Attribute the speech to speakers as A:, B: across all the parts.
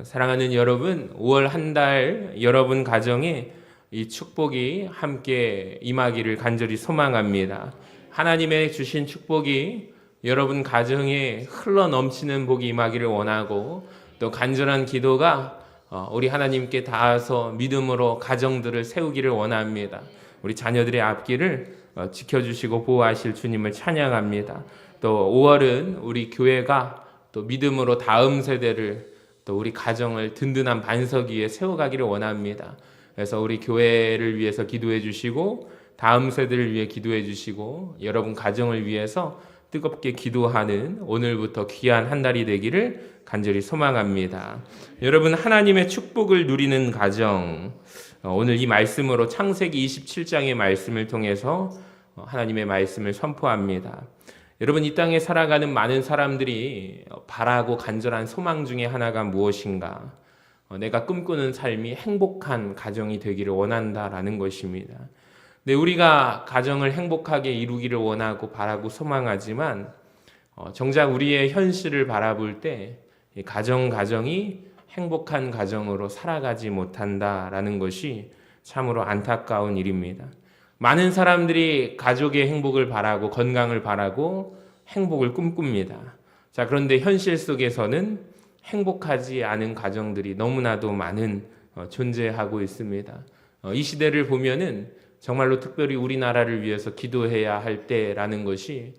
A: 사랑하는 여러분, 5월 한 달 여러분 가정에 이 축복이 함께 임하기를 간절히 소망합니다. 하나님의 주신 축복이 여러분 가정에 흘러 넘치는 복이 임하기를 원하고, 또 간절한 기도가 우리 하나님께 닿아서 믿음으로 가정들을 세우기를 원합니다. 우리 자녀들의 앞길을 지켜주시고 보호하실 주님을 찬양합니다. 또 5월은 우리 교회가 또 믿음으로 다음 세대를, 또 우리 가정을 든든한 반석 위에 세워가기를 원합니다. 그래서 우리 교회를 위해서 기도해 주시고, 다음 세대를 위해 기도해 주시고, 여러분 가정을 위해서 뜨겁게 기도하는 오늘부터 귀한 한 달이 되기를 간절히 소망합니다. 여러분, 하나님의 축복을 누리는 가정, 오늘 이 말씀으로 창세기 27장의 말씀을 통해서 하나님의 말씀을 선포합니다. 여러분, 이 땅에 살아가는 많은 사람들이 바라고 간절한 소망 중에 하나가 무엇인가? 내가 꿈꾸는 삶이 행복한 가정이 되기를 원한다라는 것입니다. 근데 우리가 가정을 행복하게 이루기를 원하고 바라고 소망하지만 정작 우리의 현실을 바라볼 때 가정이 행복한 가정으로 살아가지 못한다라는 것이 참으로 안타까운 일입니다. 많은 사람들이 가족의 행복을 바라고 건강을 바라고 행복을 꿈꿉니다. 자, 그런데 현실 속에서는 행복하지 않은 가정들이 너무나도 많은 존재하고 있습니다. 이 시대를 보면은 정말로 특별히 우리나라를 위해서 기도해야 할 때라는 것이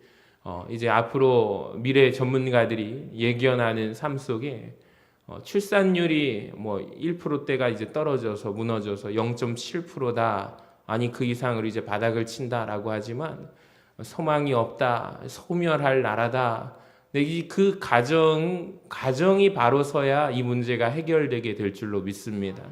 A: 이제 앞으로 미래 전문가들이 예견하는 삶 속에 출산율이 뭐 1%대가 이제 떨어져서 무너져서 0.7%다. 아니 그 이상으로 이제 바닥을 친다라고 하지만 소망이 없다, 소멸할 나라다. 근데 그 가정이 바로 서야 이 문제가 해결되게 될 줄로 믿습니다.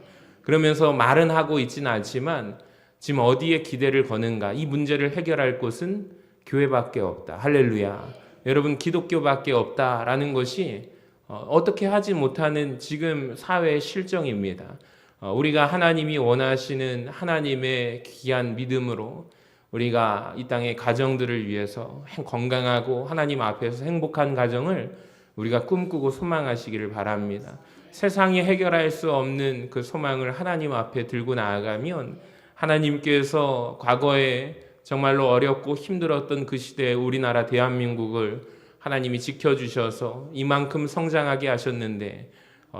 A: 그러면서 말은 하고 있지는 않지만 지금 어디에 기대를 거는가? 이 문제를 해결할 곳은 교회밖에 없다. 할렐루야. 여러분, 기독교밖에 없다라는 것이 어떻게 하지 못하는 지금 사회의 실정입니다. 우리가 하나님이 원하시는 하나님의 귀한 믿음으로 우리가 이 땅의 가정들을 위해서 건강하고 하나님 앞에서 행복한 가정을 우리가 꿈꾸고 소망하시기를 바랍니다. 세상이 해결할 수 없는 그 소망을 하나님 앞에 들고 나아가면 하나님께서 과거에 정말로 어렵고 힘들었던 그 시대에 우리나라 대한민국을 하나님이 지켜주셔서 이만큼 성장하게 하셨는데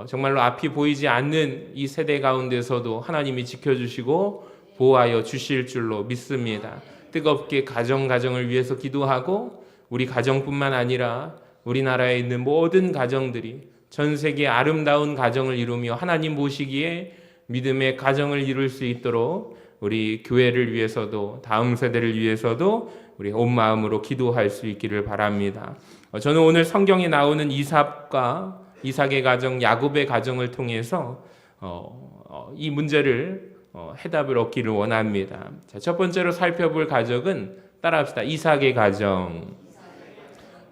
A: 정말로 앞이 보이지 않는 이 세대 가운데서도 하나님이 지켜주시고 보호하여 주실 줄로 믿습니다. 뜨겁게 가정을 위해서 기도하고 우리 가정뿐만 아니라 우리나라에 있는 모든 가정들이 전 세계 아름다운 가정을 이루며 하나님 보시기에 믿음의 가정을 이룰 수 있도록 우리 교회를 위해서도 다음 세대를 위해서도 우리 온 마음으로 기도할 수 있기를 바랍니다. 저는 오늘 성경에 나오는 이삭의 가정, 야곱의 가정을 통해서 이 문제를 해답을 얻기를 원합니다. 자, 첫 번째로 살펴볼 가족은 따라합시다. 이삭의 가정.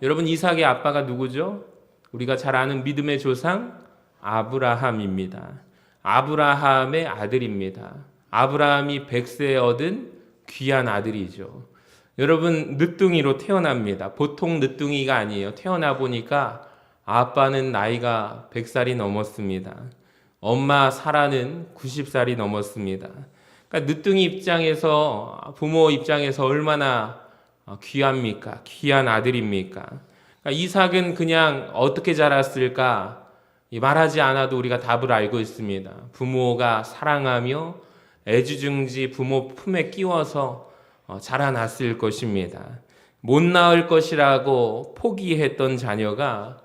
A: 여러분, 이삭의 아빠가 누구죠? 우리가 잘 아는 믿음의 조상 아브라함입니다. 아브라함의 아들입니다. 아브라함이 100세에 얻은 귀한 아들이죠. 여러분, 늦둥이로 태어납니다. 보통 늦둥이가 아니에요. 태어나 보니까 아빠는 나이가 100살이 넘었습니다. 엄마 사라는 90살이 넘었습니다. 그러니까 늦둥이 입장에서, 부모 입장에서 얼마나 귀합니까? 귀한 아들입니까? 그러니까 이삭은 그냥 어떻게 자랐을까? 말하지 않아도 우리가 답을 알고 있습니다. 부모가 사랑하며 애지중지 부모 품에 끼워서 자라났을 것입니다. 못 낳을 것이라고 포기했던 자녀가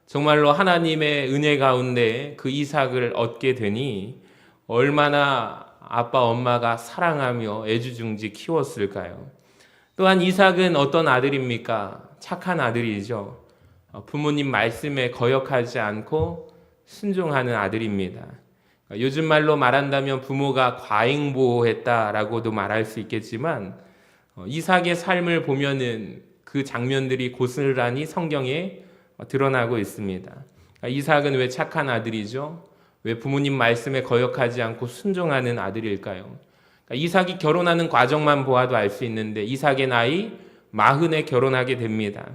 A: 정말로 하나님의 은혜 가운데 그 이삭을 얻게 되니 얼마나 아빠 엄마가 사랑하며 애지중지 키웠을까요? 또한 이삭은 어떤 아들입니까? 착한 아들이죠. 부모님 말씀에 거역하지 않고 순종하는 아들입니다. 요즘 말로 말한다면 부모가 과잉보호했다라고도 말할 수 있겠지만 이삭의 삶을 보면은 그 장면들이 고스란히 성경에 드러나고 있습니다. 이삭은 왜 착한 아들이죠? 왜 부모님 말씀에 거역하지 않고 순종하는 아들일까요? 이삭이 결혼하는 과정만 보아도 알 수 있는데 이삭의 나이 40에 결혼하게 됩니다.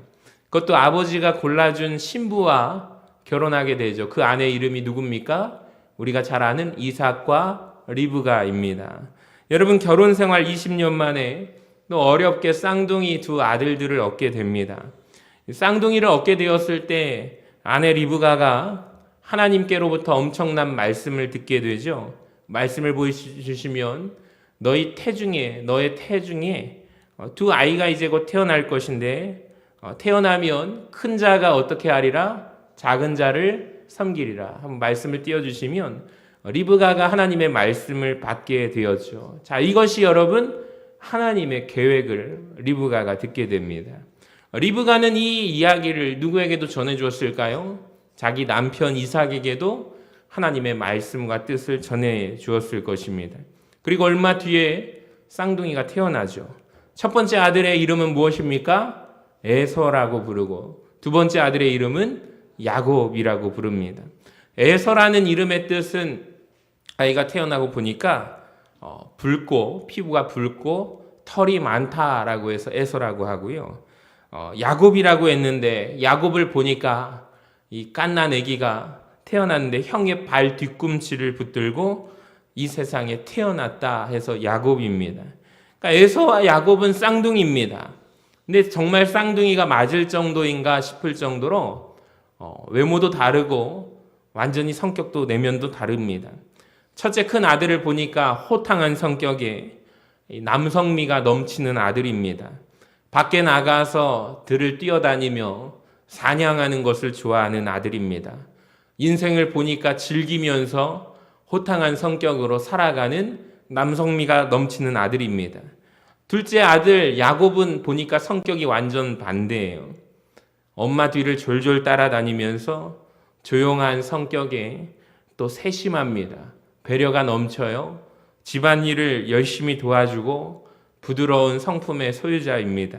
A: 그것도 아버지가 골라준 신부와 결혼하게 되죠. 그 아내 이름이 누굽니까? 우리가 잘 아는 이삭과 리브가입니다. 여러분, 결혼 생활 20년 만에 또 어렵게 쌍둥이 두 아들들을 얻게 됩니다. 쌍둥이를 얻게 되었을 때 아내 리브가가 하나님께로부터 엄청난 말씀을 듣게 되죠. 말씀을 보여주시면 너의 태중에 두 아이가 이제 곧 태어날 것인데 태어나면 큰 자가 어떻게 하리라? 작은 자를 섬기리라. 한번 말씀을 띄워주시면 리브가가 하나님의 말씀을 받게 되었죠. 자, 이것이 여러분 하나님의 계획을 리브가가 듣게 됩니다. 리브가는 이 이야기를 누구에게도 전해주었을까요? 자기 남편 이삭에게도 하나님의 말씀과 뜻을 전해주었을 것입니다. 그리고 얼마 뒤에 쌍둥이가 태어나죠. 첫 번째 아들의 이름은 무엇입니까? 에서라고 부르고 두 번째 아들의 이름은 야곱이라고 부릅니다. 에서라는 이름의 뜻은 아이가 태어나고 보니까 붉고 피부가 붉고 털이 많다라고 해서 에서라고 하고요. 야곱이라고 했는데 야곱을 보니까 이 갓난 아기가 태어났는데 형의 발 뒤꿈치를 붙들고 이 세상에 태어났다 해서 야곱입니다. 그러니까 에서와 야곱은 쌍둥이입니다. 근데 정말 쌍둥이가 맞을 정도인가 싶을 정도로 외모도 다르고 완전히 성격도 내면도 다릅니다. 첫째 큰 아들을 보니까 호탕한 성격에 남성미가 넘치는 아들입니다. 밖에 나가서 들을 뛰어다니며 사냥하는 것을 좋아하는 아들입니다. 인생을 보니까 즐기면서 호탕한 성격으로 살아가는 남성미가 넘치는 아들입니다. 둘째 아들 야곱은 보니까 성격이 완전 반대예요. 엄마 뒤를 졸졸 따라다니면서 조용한 성격에 또 세심합니다. 배려가 넘쳐요. 집안일을 열심히 도와주고 부드러운 성품의 소유자입니다.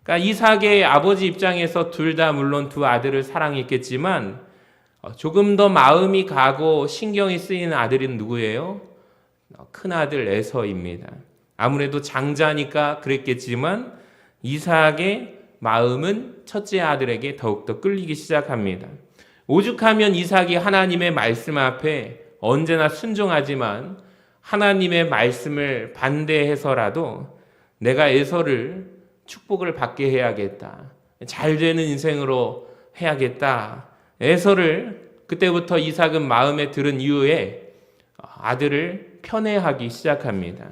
A: 그러니까 이삭의 아버지 입장에서 둘 다 물론 두 아들을 사랑했겠지만 조금 더 마음이 가고 신경이 쓰이는 아들은 누구예요? 큰 아들 에서입니다. 아무래도 장자니까 그랬겠지만 이삭의 마음은 첫째 아들에게 더욱더 끌리기 시작합니다. 오죽하면 이삭이 하나님의 말씀 앞에 언제나 순종하지만 하나님의 말씀을 반대해서라도 내가 에서를 축복을 받게 해야겠다. 잘 되는 인생으로 해야겠다. 에서를 그때부터 이삭은 마음에 들은 이후에 아들을 편애하기 시작합니다.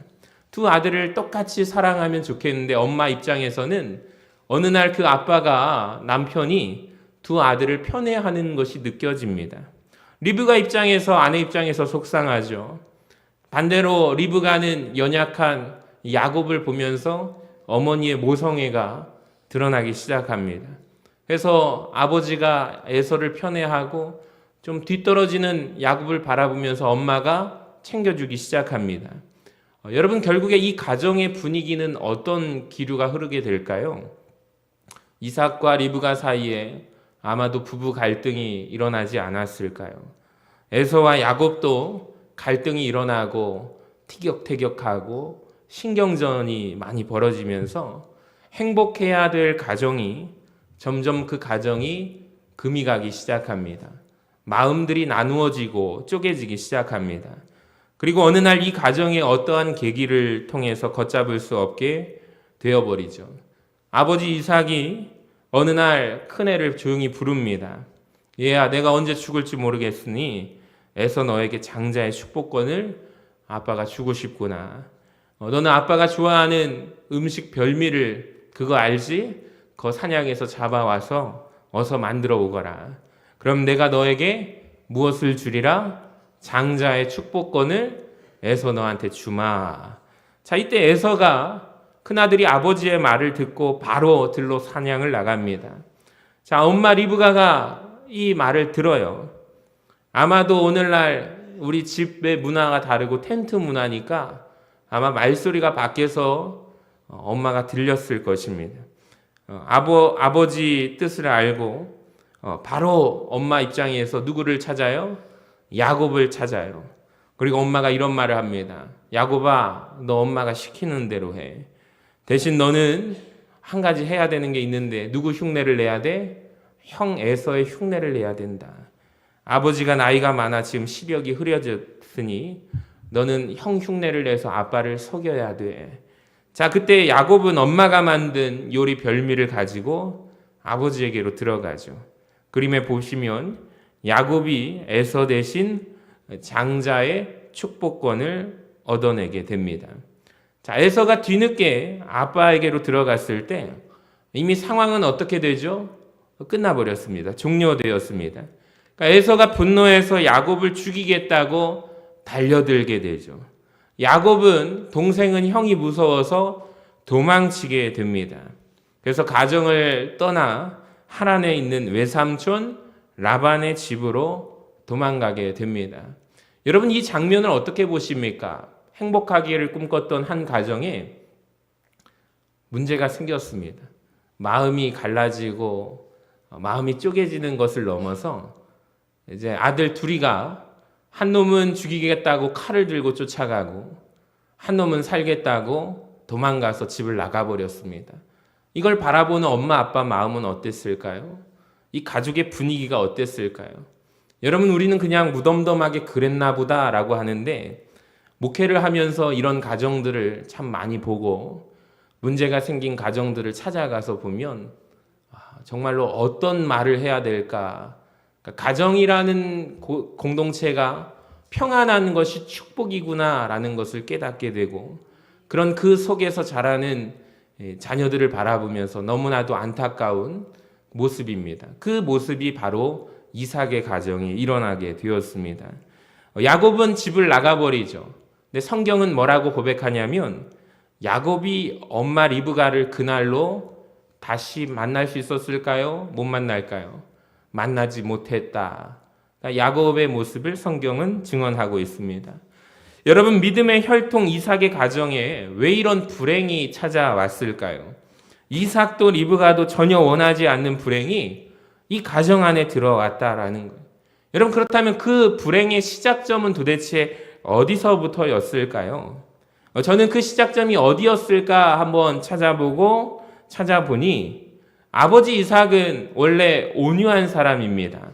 A: 두 아들을 똑같이 사랑하면 좋겠는데 엄마 입장에서는 어느 날 그 아빠가 남편이 두 아들을 편애하는 것이 느껴집니다. 리브가 입장에서 아내 입장에서 속상하죠. 반대로 리브가는 연약한 야곱을 보면서 어머니의 모성애가 드러나기 시작합니다. 그래서 아버지가 에서를 편애하고 좀 뒤떨어지는 야곱을 바라보면서 엄마가 챙겨주기 시작합니다. 여러분 결국에 이 가정의 분위기는 어떤 기류가 흐르게 될까요? 이삭과 리브가 사이에 아마도 부부 갈등이 일어나지 않았을까요? 에서와 야곱도 갈등이 일어나고 티격태격하고 신경전이 많이 벌어지면서 행복해야 될 가정이 점점 그 가정이 금이 가기 시작합니다. 마음들이 나누어지고 쪼개지기 시작합니다. 그리고 어느 날 이 가정에 어떠한 계기를 통해서 걷잡을 수 없게 되어버리죠. 아버지 이삭이 어느 날 큰애를 조용히 부릅니다. 얘야, 내가 언제 죽을지 모르겠으니 에서 너에게 장자의 축복권을 아빠가 주고 싶구나. 너는 아빠가 좋아하는 음식 별미를 그거 알지? 그거 사냥해서 잡아와서 어서 만들어 오거라. 그럼 내가 너에게 무엇을 주리라? 장자의 축복권을 에서 너한테 주마. 자, 이때 에서가 큰아들이 아버지의 말을 듣고 바로 들로 사냥을 나갑니다. 자, 엄마 리브가가 이 말을 들어요. 아마도 오늘날 우리 집의 문화가 다르고 텐트 문화니까 아마 말소리가 밖에서 엄마가 들렸을 것입니다. 아버지 뜻을 알고 바로 엄마 입장에서 누구를 찾아요? 야곱을 찾아요. 그리고 엄마가 이런 말을 합니다. 야곱아, 너 엄마가 시키는 대로 해. 대신 너는 한 가지 해야 되는 게 있는데 누구 흉내를 내야 돼? 형 에서의 흉내를 내야 된다. 아버지가 나이가 많아 지금 시력이 흐려졌으니 너는 형 흉내를 내서 아빠를 속여야 돼. 자, 그때 야곱은 엄마가 만든 요리 별미를 가지고 아버지에게로 들어가죠. 그림에 보시면 야곱이 에서 대신 장자의 축복권을 얻어내게 됩니다. 자, 에서가 뒤늦게 아빠에게로 들어갔을 때 이미 상황은 어떻게 되죠? 끝나버렸습니다. 종료되었습니다. 그러니까 에서가 분노해서 야곱을 죽이겠다고 달려들게 되죠. 야곱은 동생은 형이 무서워서 도망치게 됩니다. 그래서 가정을 떠나 하란에 있는 외삼촌 라반의 집으로 도망가게 됩니다. 여러분, 이 장면을 어떻게 보십니까? 행복하기를 꿈꿨던 한 가정에 문제가 생겼습니다. 마음이 갈라지고 마음이 쪼개지는 것을 넘어서 이제 아들 둘이가 한 놈은 죽이겠다고 칼을 들고 쫓아가고 한 놈은 살겠다고 도망가서 집을 나가버렸습니다. 이걸 바라보는 엄마 아빠 마음은 어땠을까요? 이 가족의 분위기가 어땠을까요? 여러분, 우리는 그냥 무덤덤하게 그랬나 보다라고 하는데 목회를 하면서 이런 가정들을 참 많이 보고 문제가 생긴 가정들을 찾아가서 보면 정말로 어떤 말을 해야 될까? 그러니까 가정이라는 공동체가 평안한 것이 축복이구나라는 것을 깨닫게 되고 그런 그 속에서 자라는 자녀들을 바라보면서 너무나도 안타까운 모습입니다. 그 모습이 바로 이삭의 가정이 일어나게 되었습니다. 야곱은 집을 나가버리죠. 근데 성경은 뭐라고 고백하냐면 야곱이 엄마 리브가를 그날로 다시 만날 수 있었을까요? 못 만날까요? 만나지 못했다. 그러니까 야곱의 모습을 성경은 증언하고 있습니다. 여러분, 믿음의 혈통 이삭의 가정에 왜 이런 불행이 찾아왔을까요? 이삭도 리브가도 전혀 원하지 않는 불행이 이 가정 안에 들어왔다라는 거예요. 여러분, 그렇다면 그 불행의 시작점은 도대체 어디서부터였을까요? 저는 그 시작점이 어디였을까 한번 찾아보니 아버지 이삭은 원래 온유한 사람입니다.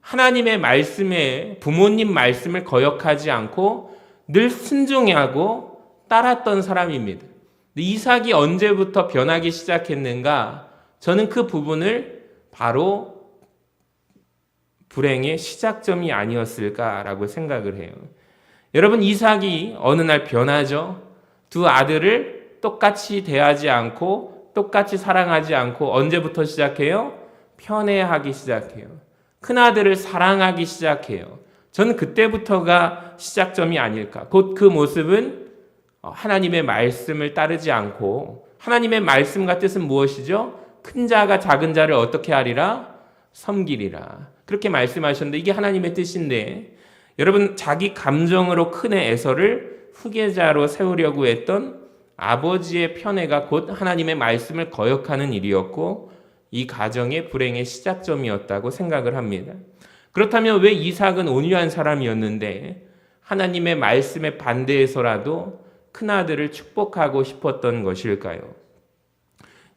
A: 하나님의 말씀에 부모님 말씀을 거역하지 않고 늘 순종하고 따랐던 사람입니다. 이삭이 언제부터 변하기 시작했는가? 저는 그 부분을 바로 불행의 시작점이 아니었을까라고 생각을 해요. 여러분, 이삭이 어느 날 변하죠. 두 아들을 똑같이 대하지 않고 똑같이 사랑하지 않고 언제부터 시작해요? 편애하기 시작해요. 큰아들을 사랑하기 시작해요. 저는 그때부터가 시작점이 아닐까. 곧 그 모습은 하나님의 말씀을 따르지 않고 하나님의 말씀과 뜻은 무엇이죠? 큰 자가 작은 자를 어떻게 하리라? 섬기리라. 그렇게 말씀하셨는데 이게 하나님의 뜻인데 여러분, 자기 감정으로 큰 애 에서를 후계자로 세우려고 했던 아버지의 편애가 곧 하나님의 말씀을 거역하는 일이었고 이 가정의 불행의 시작점이었다고 생각을 합니다. 그렇다면 왜 이삭은 온유한 사람이었는데 하나님의 말씀에 반대해서라도 큰아들을 축복하고 싶었던 것일까요?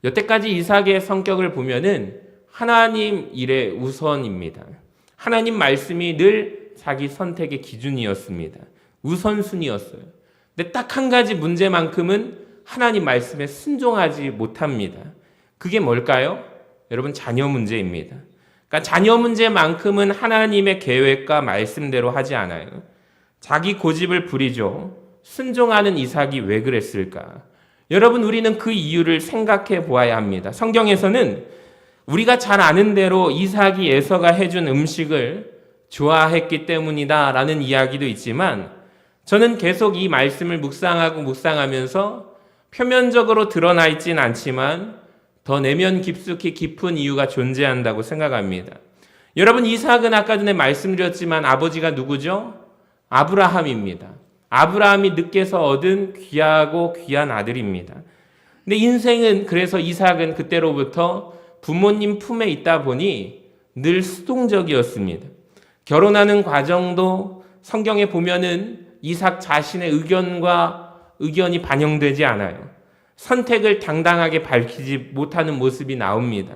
A: 여태까지 이삭의 성격을 보면은 하나님 일에 우선입니다. 하나님 말씀이 늘 자기 선택의 기준이었습니다. 우선순위였어요. 근데 딱 한 가지 문제만큼은 하나님 말씀에 순종하지 못합니다. 그게 뭘까요? 여러분, 자녀 문제입니다. 그러니까 자녀 문제만큼은 하나님의 계획과 말씀대로 하지 않아요. 자기 고집을 부리죠. 순종하는 이삭이 왜 그랬을까? 여러분, 우리는 그 이유를 생각해 보아야 합니다. 성경에서는 우리가 잘 아는 대로 이삭이 에서가 해준 음식을 좋아했기 때문이다 라는 이야기도 있지만 저는 계속 이 말씀을 묵상하면서 표면적으로 드러나 있진 않지만 더 내면 깊숙이 깊은 이유가 존재한다고 생각합니다. 여러분, 이삭은 아까 전에 말씀드렸지만 아버지가 누구죠? 아브라함입니다. 아브라함이 늑에서 얻은 귀하고 귀한 아들입니다. 근데 인생은 그래서 이삭은 그때로부터 부모님 품에 있다 보니 늘 수동적이었습니다. 결혼하는 과정도 성경에 보면은 이삭 자신의 의견이 반영되지 않아요. 선택을 당당하게 밝히지 못하는 모습이 나옵니다.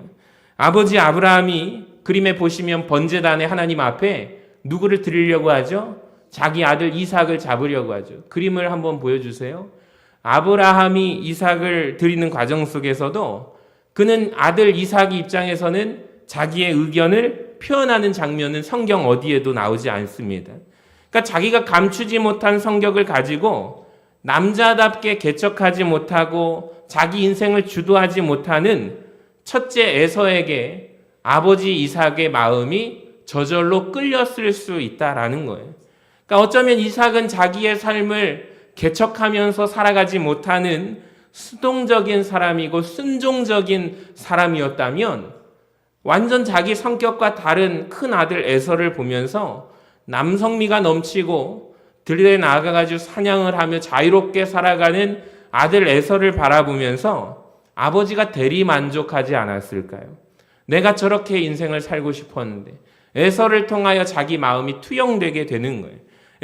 A: 아버지 아브라함이 그림에 보시면 번제단에 하나님 앞에 누구를 드리려고 하죠? 자기 아들 이삭을 잡으려고 하죠. 그림을 한번 보여주세요. 아브라함이 이삭을 드리는 과정 속에서도 그는 아들 이삭의 입장에서는 자기의 의견을 표현하는 장면은 성경 어디에도 나오지 않습니다. 그러니까 자기가 감추지 못한 성격을 가지고 남자답게 개척하지 못하고 자기 인생을 주도하지 못하는 첫째 에서에게 아버지 이삭의 마음이 저절로 끌렸을 수 있다라는 거예요. 그러니까 어쩌면 이삭은 자기의 삶을 개척하면서 살아가지 못하는 수동적인 사람이고 순종적인 사람이었다면 완전 자기 성격과 다른 큰 아들 에서를 보면서 남성미가 넘치고 들에 나가가지고 사냥을 하며 자유롭게 살아가는 아들 에서를 바라보면서 아버지가 대리 만족하지 않았을까요? 내가 저렇게 인생을 살고 싶었는데 에서를 통하여 자기 마음이 투영되게 되는 거예요.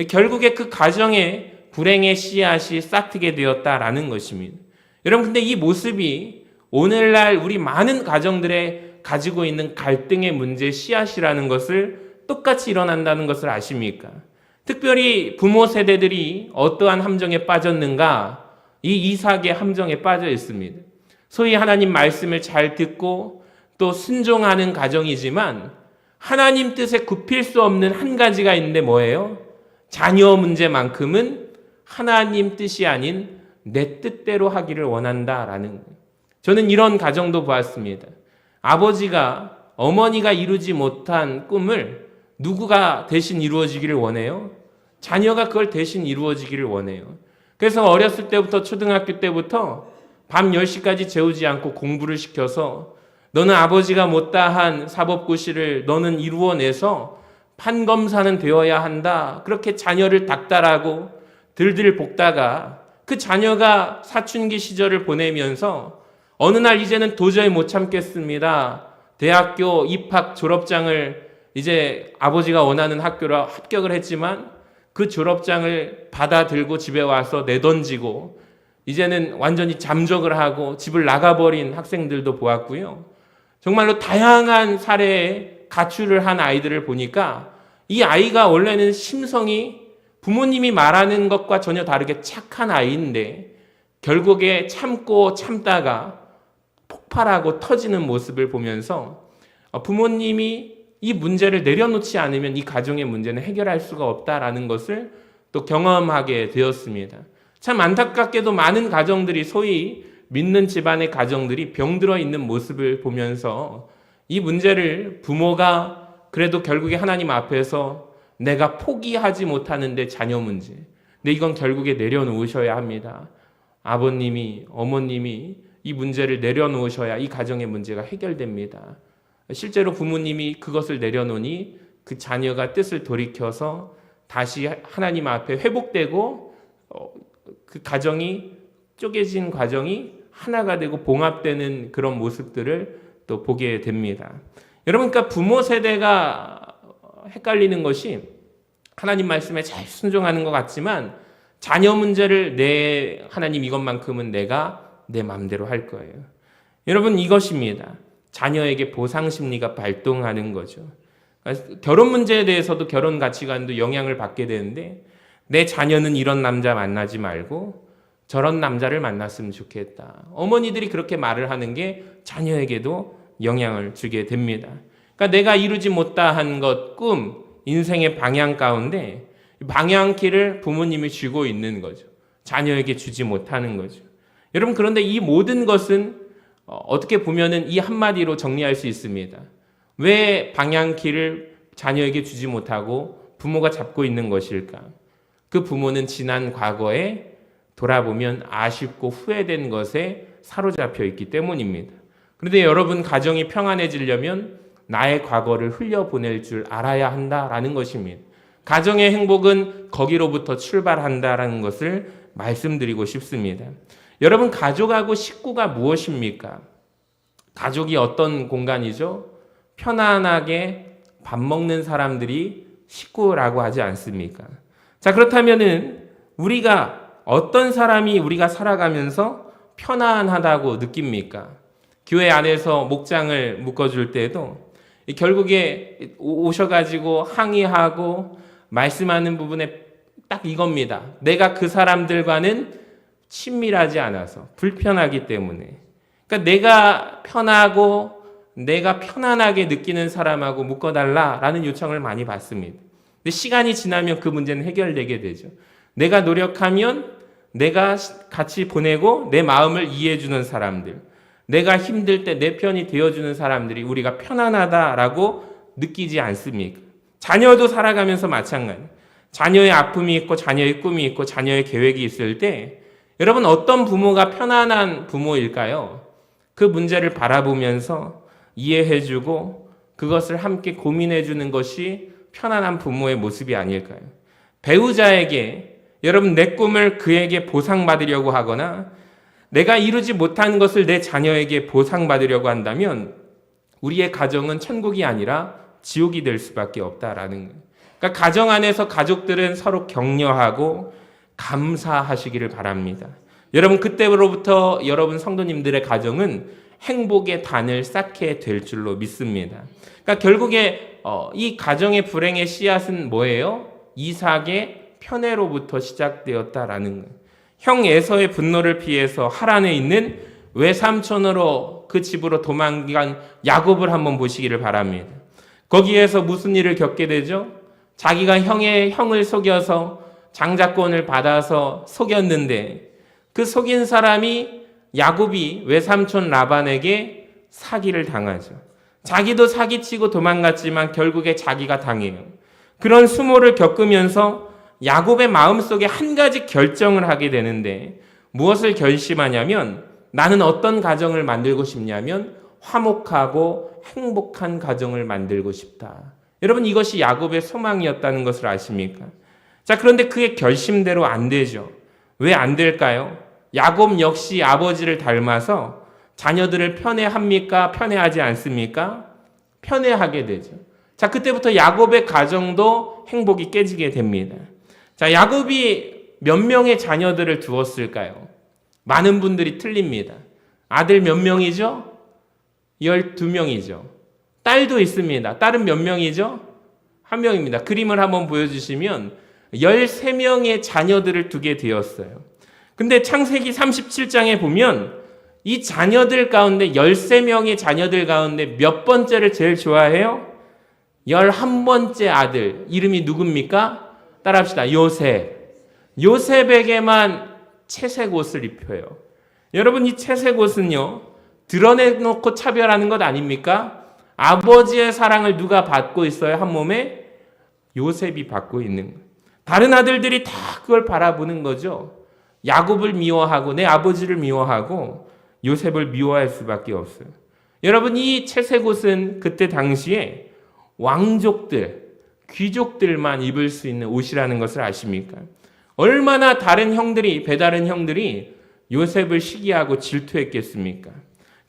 A: 결국에 그 가정에 불행의 씨앗이 싹트게 되었다라는 것입니다. 여러분, 근데 이 모습이 오늘날 우리 많은 가정들에 가지고 있는 갈등의 문제의 씨앗이라는 것을 똑같이 일어난다는 것을 아십니까? 특별히 부모 세대들이 어떠한 함정에 빠졌는가? 이 이삭의 함정에 빠져 있습니다. 소위 하나님 말씀을 잘 듣고 또 순종하는 가정이지만 하나님 뜻에 굽힐 수 없는 한 가지가 있는데 뭐예요? 자녀 문제만큼은 하나님 뜻이 아닌 내 뜻대로 하기를 원한다라는 거예요. 저는 이런 가정도 보았습니다. 아버지가 어머니가 이루지 못한 꿈을 누구가 대신 이루어지기를 원해요? 자녀가 그걸 대신 이루어지기를 원해요. 그래서 어렸을 때부터 초등학교 때부터 밤 10시까지 재우지 않고 공부를 시켜서 너는 아버지가 못다한 사법고시를 너는 이루어내서 판검사는 되어야 한다. 그렇게 자녀를 닥달하고 들들 볶다가 그 자녀가 사춘기 시절을 보내면서 어느 날 이제는 도저히 못 참겠습니다. 대학교 입학 졸업장을 이제 아버지가 원하는 학교로 합격을 했지만 그 졸업장을 받아 들고 집에 와서 내던지고 이제는 완전히 잠적을 하고 집을 나가버린 학생들도 보았고요. 정말로 다양한 사례의 가출을 한 아이들을 보니까 이 아이가 원래는 심성이 부모님이 말하는 것과 전혀 다르게 착한 아이인데 결국에 참고 참다가 폭발하고 터지는 모습을 보면서 부모님이 이 문제를 내려놓지 않으면 이 가정의 문제는 해결할 수가 없다라는 것을 또 경험하게 되었습니다. 참 안타깝게도 많은 가정들이 소위 믿는 집안의 가정들이 병들어 있는 모습을 보면서 이 문제를 부모가 그래도 결국에 하나님 앞에서 내가 포기하지 못하는데 자녀 문제. 근데 이건 결국에 내려놓으셔야 합니다. 아버님이, 어머님이 이 문제를 내려놓으셔야 이 가정의 문제가 해결됩니다. 실제로 부모님이 그것을 내려놓으니 그 자녀가 뜻을 돌이켜서 다시 하나님 앞에 회복되고 그 가정이 쪼개진 과정이 하나가 되고 봉합되는 그런 모습들을 또 보게 됩니다. 여러분, 그러니까 부모 세대가 헷갈리는 것이 하나님 말씀에 잘 순종하는 것 같지만 자녀 문제를 내 하나님 이것만큼은 내가 내 마음대로 할 거예요. 여러분, 이것입니다. 자녀에게 보상 심리가 발동하는 거죠. 그러니까 결혼 문제에 대해서도 결혼 가치관도 영향을 받게 되는데 내 자녀는 이런 남자 만나지 말고 저런 남자를 만났으면 좋겠다. 어머니들이 그렇게 말을 하는 게 자녀에게도 영향을 주게 됩니다. 그러니까 내가 이루지 못한 것, 꿈, 인생의 방향 가운데 방향키를 부모님이 쥐고 있는 거죠. 자녀에게 주지 못하는 거죠. 여러분, 그런데 이 모든 것은 어떻게 보면은 이 한마디로 정리할 수 있습니다. 왜 방향키를 자녀에게 주지 못하고 부모가 잡고 있는 것일까? 그 부모는 지난 과거에 돌아보면 아쉽고 후회된 것에 사로잡혀 있기 때문입니다. 그런데 여러분, 가정이 평안해지려면 나의 과거를 흘려보낼 줄 알아야 한다라는 것입니다. 가정의 행복은 거기로부터 출발한다라는 것을 말씀드리고 싶습니다. 여러분, 가족하고 식구가 무엇입니까? 가족이 어떤 공간이죠? 편안하게 밥 먹는 사람들이 식구라고 하지 않습니까? 자, 그렇다면은 우리가 어떤 사람이 우리가 살아가면서 편안하다고 느낍니까? 교회 안에서 목장을 묶어줄 때도 결국에 오셔가지고 항의하고 말씀하는 부분에 딱 이겁니다. 내가 그 사람들과는 친밀하지 않아서 불편하기 때문에, 그러니까 내가 편하고 내가 편안하게 느끼는 사람하고 묶어달라라는 요청을 많이 받습니다. 근데 시간이 지나면 그 문제는 해결되게 되죠. 내가 노력하면 내가 같이 보내고 내 마음을 이해해주는 사람들, 내가 힘들 때 내 편이 되어주는 사람들이 우리가 편안하다라고 느끼지 않습니까? 자녀도 살아가면서 마찬가지. 자녀의 아픔이 있고 자녀의 꿈이 있고 자녀의 계획이 있을 때 여러분 어떤 부모가 편안한 부모일까요? 그 문제를 바라보면서 이해해주고 그것을 함께 고민해주는 것이 편안한 부모의 모습이 아닐까요? 배우자에게 여러분 내 꿈을 그에게 보상받으려고 하거나 내가 이루지 못한 것을 내 자녀에게 보상받으려고 한다면 우리의 가정은 천국이 아니라 지옥이 될 수밖에 없다라는 거예요. 그러니까 가정 안에서 가족들은 서로 격려하고 감사하시기를 바랍니다. 여러분 그때로부터 여러분 성도님들의 가정은 행복의 단을 쌓게 될 줄로 믿습니다. 그러니까 결국에 이 가정의 불행의 씨앗은 뭐예요? 이삭의 편애로부터 시작되었다라는 거예요. 형 에서의 분노를 피해서 하란에 있는 외삼촌으로 그 집으로 도망간 야곱을 한번 보시기를 바랍니다. 거기에서 무슨 일을 겪게 되죠? 자기가 형을 속여서 장자권을 받아서 속였는데 그 속인 사람이 야곱이 외삼촌 라반에게 사기를 당하죠. 자기도 사기치고 도망갔지만 결국에 자기가 당해요. 그런 수모를 겪으면서 야곱의 마음속에 한 가지 결정을 하게 되는데 무엇을 결심하냐면 나는 어떤 가정을 만들고 싶냐면 화목하고 행복한 가정을 만들고 싶다. 여러분 이것이 야곱의 소망이었다는 것을 아십니까? 자, 그런데 그의 결심대로 안 되죠. 왜 안 될까요? 야곱 역시 아버지를 닮아서 자녀들을 편애합니까? 편애하지 않습니까? 편애하게 되죠. 자, 그때부터 야곱의 가정도 행복이 깨지게 됩니다. 자, 야곱이 몇 명의 자녀들을 두었을까요? 많은 분들이 틀립니다. 아들 몇 명이죠? 12명이죠. 딸도 있습니다. 딸은 몇 명이죠? 1명입니다. 그림을 한번 보여주시면 13명의 자녀들을 두게 되었어요. 근데 창세기 37장에 보면 이 자녀들 가운데 13명의 자녀들 가운데 몇 번째를 제일 좋아해요? 11번째 아들. 이름이 누굽니까? 따라합시다. 요셉. 요셉에게만 채색 옷을 입혀요. 여러분 이 채색 옷은요, 드러내놓고 차별하는 것 아닙니까? 아버지의 사랑을 누가 받고 있어요? 한 몸에? 요셉이 받고 있는 거예요. 다른 아들들이 다 그걸 바라보는 거죠. 야곱을 미워하고 내 아버지를 미워하고 요셉을 미워할 수밖에 없어요. 여러분 이 채색 옷은 그때 당시에 왕족들, 귀족들만 입을 수 있는 옷이라는 것을 아십니까? 얼마나 배다른 형들이 요셉을 시기하고 질투했겠습니까?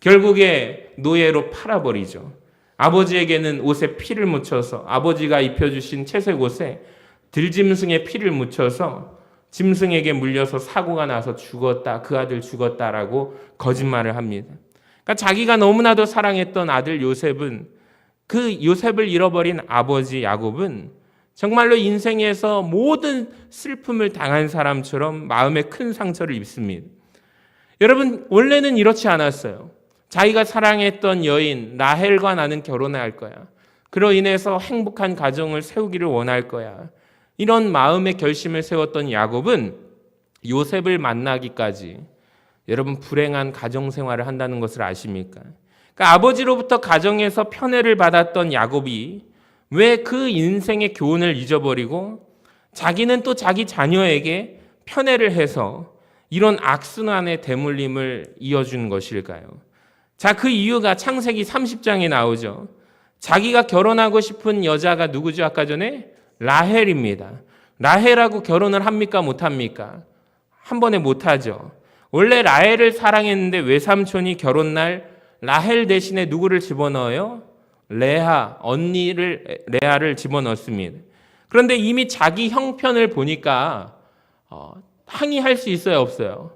A: 결국에 노예로 팔아버리죠. 아버지에게는 옷에 피를 묻혀서 아버지가 입혀주신 채색 옷에 들짐승의 피를 묻혀서 짐승에게 물려서 사고가 나서 죽었다. 그 아들 죽었다라고 거짓말을 합니다. 그러니까 자기가 너무나도 사랑했던 아들 요셉은 그 요셉을 잃어버린 아버지 야곱은 정말로 인생에서 모든 슬픔을 당한 사람처럼 마음에 큰 상처를 입습니다. 여러분 원래는 이렇지 않았어요. 자기가 사랑했던 여인 라헬과 나는 결혼할 거야. 그로 인해서 행복한 가정을 세우기를 원할 거야. 이런 마음의 결심을 세웠던 야곱은 요셉을 만나기까지 여러분 불행한 가정 생활을 한다는 것을 아십니까? 그러니까 아버지로부터 가정에서 편애를 받았던 야곱이 왜 그 인생의 교훈을 잊어버리고 자기는 또 자기 자녀에게 편애를 해서 이런 악순환의 대물림을 이어준 것일까요? 자, 그 이유가 창세기 30장에 나오죠. 자기가 결혼하고 싶은 여자가 누구죠? 아까 전에 라헬입니다. 라헬하고 결혼을 합니까? 못합니까? 한 번에 못하죠. 원래 라헬을 사랑했는데 외삼촌이 결혼날 라헬 대신에 누구를 집어넣어요? 레아를 집어넣습니다. 그런데 이미 자기 형편을 보니까 항의할 수 있어요? 없어요?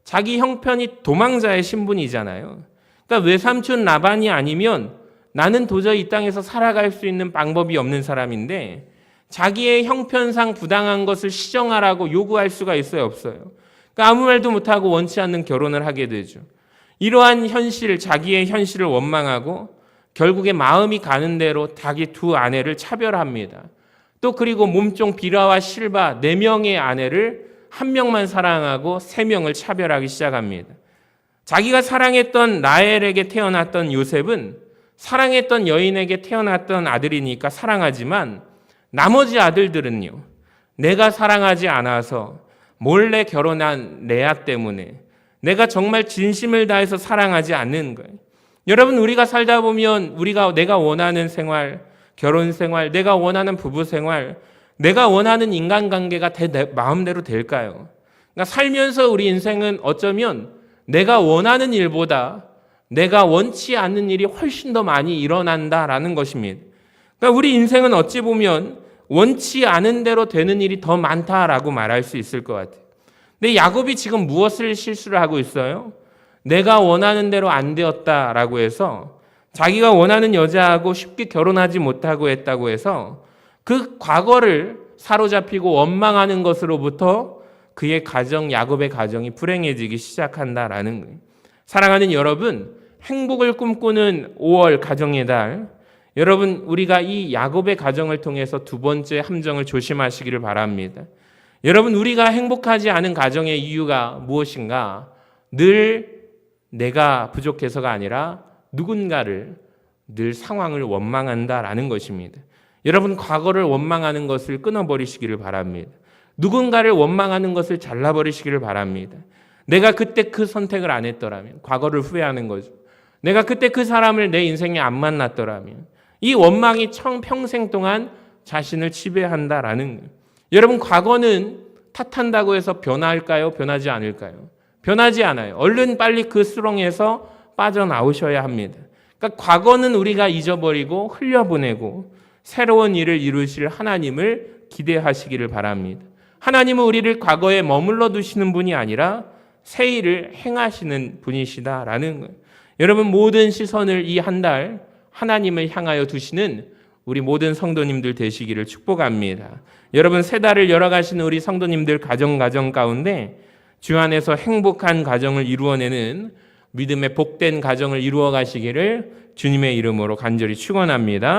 A: 자기 형편이 도망자의 신분이잖아요. 그러니까 외삼촌 라반이 아니면 나는 도저히 이 땅에서 살아갈 수 있는 방법이 없는 사람인데 자기의 형편상 부당한 것을 시정하라고 요구할 수가 있어요, 없어요? 그러니까 아무 말도 못하고 원치 않는 결혼을 하게 되죠. 이러한 현실, 자기의 현실을 원망하고 결국에 마음이 가는 대로 자기 두 아내를 차별합니다. 또 그리고 몸종 비라와 실바 4명의 아내를 1명만 사랑하고 3명을 차별하기 시작합니다. 자기가 사랑했던 라헬에게 태어났던 요셉은 사랑했던 여인에게 태어났던 아들이니까 사랑하지만 나머지 아들들은요, 내가 사랑하지 않아서 몰래 결혼한 레아 때문에 내가 정말 진심을 다해서 사랑하지 않는 거예요. 여러분, 우리가 살다 보면 내가 원하는 생활, 결혼 생활, 내가 원하는 부부 생활, 내가 원하는 인간관계가 내 마음대로 될까요? 그러니까 살면서 우리 인생은 어쩌면 내가 원하는 일보다 내가 원치 않는 일이 훨씬 더 많이 일어난다라는 것입니다. 그러니까 우리 인생은 어찌 보면 원치 않은 대로 되는 일이 더 많다라고 말할 수 있을 것 같아요. 근데 야곱이 지금 무엇을 실수를 하고 있어요? 내가 원하는 대로 안 되었다라고 해서 자기가 원하는 여자하고 쉽게 결혼하지 못하고 했다고 해서 그 과거를 사로잡히고 원망하는 것으로부터 그의 가정, 야곱의 가정이 불행해지기 시작한다라는 거예요. 사랑하는 여러분, 행복을 꿈꾸는 5월 가정의 달, 여러분, 우리가 이 야곱의 가정을 통해서 두 번째 함정을 조심하시기를 바랍니다. 여러분, 우리가 행복하지 않은 가정의 이유가 무엇인가? 늘 내가 부족해서가 아니라 누군가를, 늘 상황을 원망한다라는 것입니다. 여러분, 과거를 원망하는 것을 끊어버리시기를 바랍니다. 누군가를 원망하는 것을 잘라버리시기를 바랍니다. 내가 그때 그 선택을 안 했더라면, 과거를 후회하는 거죠. 내가 그때 그 사람을 내 인생에 안 만났더라면, 이 원망이 평생 동안 자신을 지배한다라는 거예요. 여러분, 과거는 탓한다고 해서 변할까요? 변하지 않을까요? 변하지 않아요. 얼른 빨리 그 수렁에서 빠져나오셔야 합니다. 그러니까 과거는 우리가 잊어버리고 흘려보내고 새로운 일을 이루실 하나님을 기대하시기를 바랍니다. 하나님은 우리를 과거에 머물러 두시는 분이 아니라 새 일을 행하시는 분이시다라는 거예요. 여러분, 모든 시선을 이 한 달 하나님을 향하여 두시는 우리 모든 성도님들 되시기를 축복합니다. 여러분, 새 달을 열어가시는 우리 성도님들 가정 가운데 주 안에서 행복한 가정을 이루어내는 믿음의 복된 가정을 이루어 가시기를 주님의 이름으로 간절히 축원합니다.